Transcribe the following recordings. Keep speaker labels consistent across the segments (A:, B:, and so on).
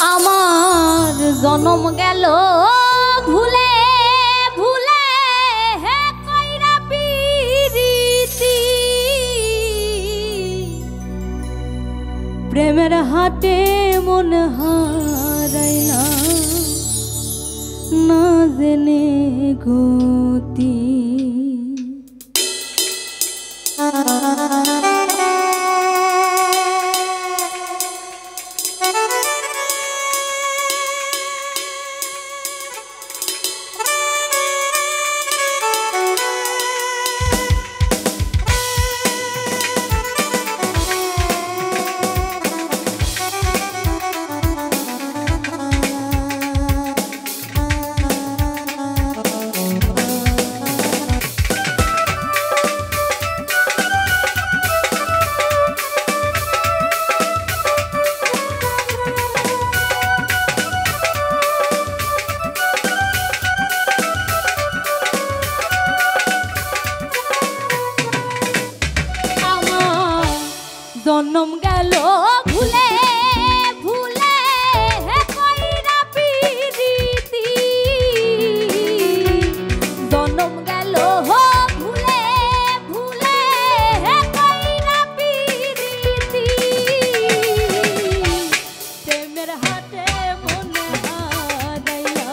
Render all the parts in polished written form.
A: আমার জনম গেল ভুলে ভুলে হে কইরা পিরিতি প্রেমের হাটে মন হারাইলাম না জেনে গতি জনম গেল ভুলে ভুলে হে কইরা পিরিতি জনম গেল ভুলে ভুলে হে কইরা পিরিতি প্রেমের হাটে মন হারাইলা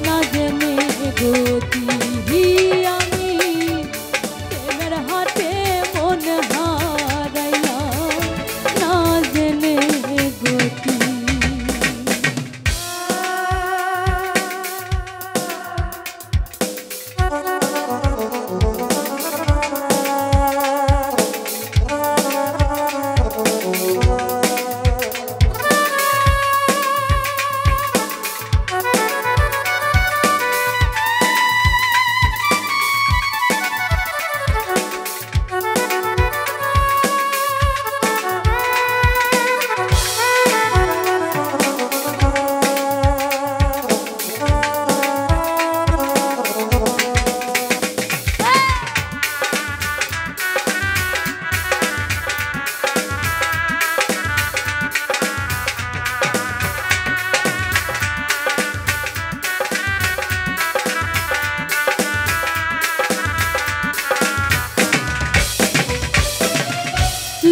A: না জেনে গতি আমি প্রেমের হাটে মন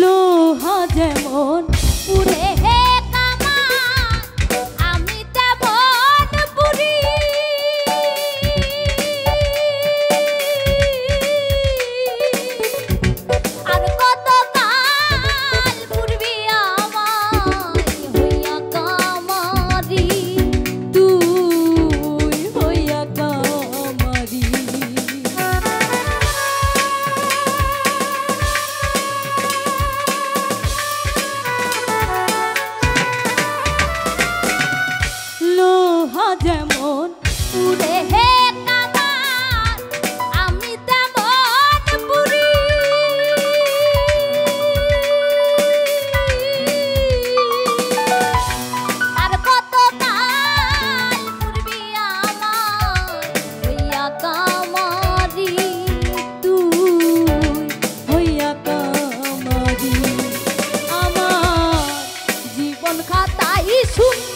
A: লোহা যেমন পুরে হে কামান আমি তেমন পুরি আর কত কাল পুরবি আমায় হইয়া কামারি তুই হইয়া কামারি যেমন পুরে হে কামান আমি তেমন পুরি আর কত কাল পুরবি আমায় হইয়া কামারি তুই হইয়া কামারি আমার জীবন খাতাই সুন্দর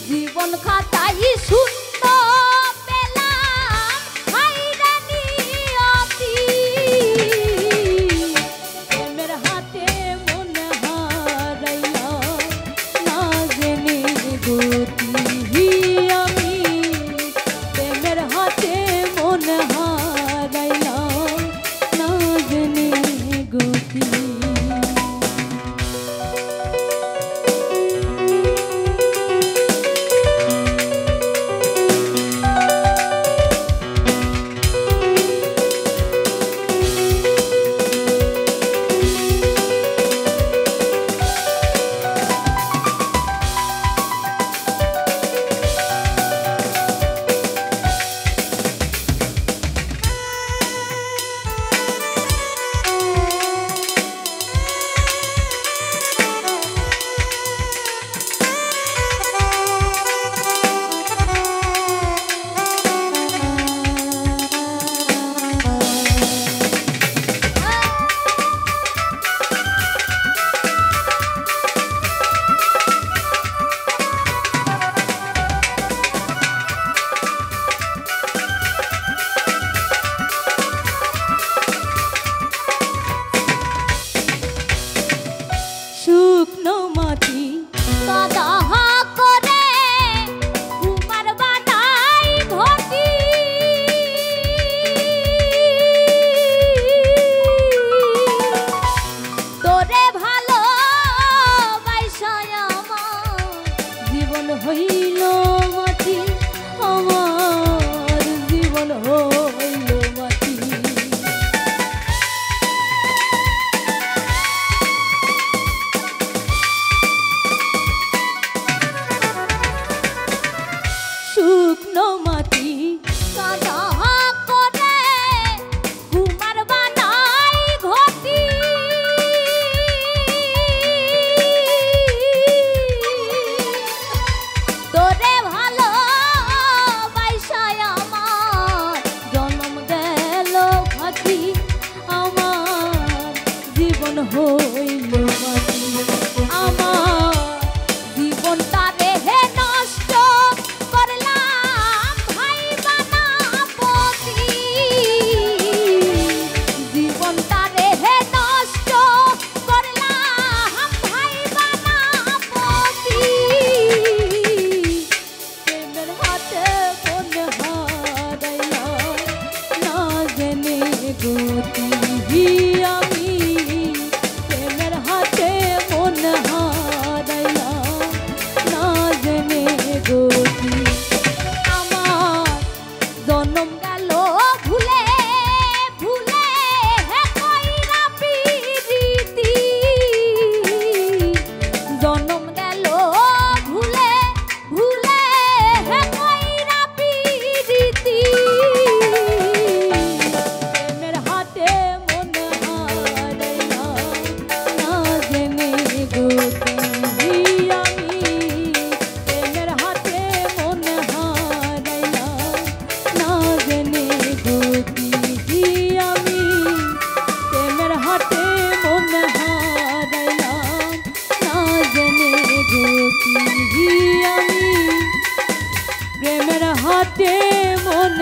A: জীবন খাতাই সুন্দর পেলাম হাইরা নিয়তি প্রেমের হাতে মন হারাইলাম না জেনে গতি আমি প্রেমের হাতে মন হারাইলাম না জেনে প্রেমের হাতে মন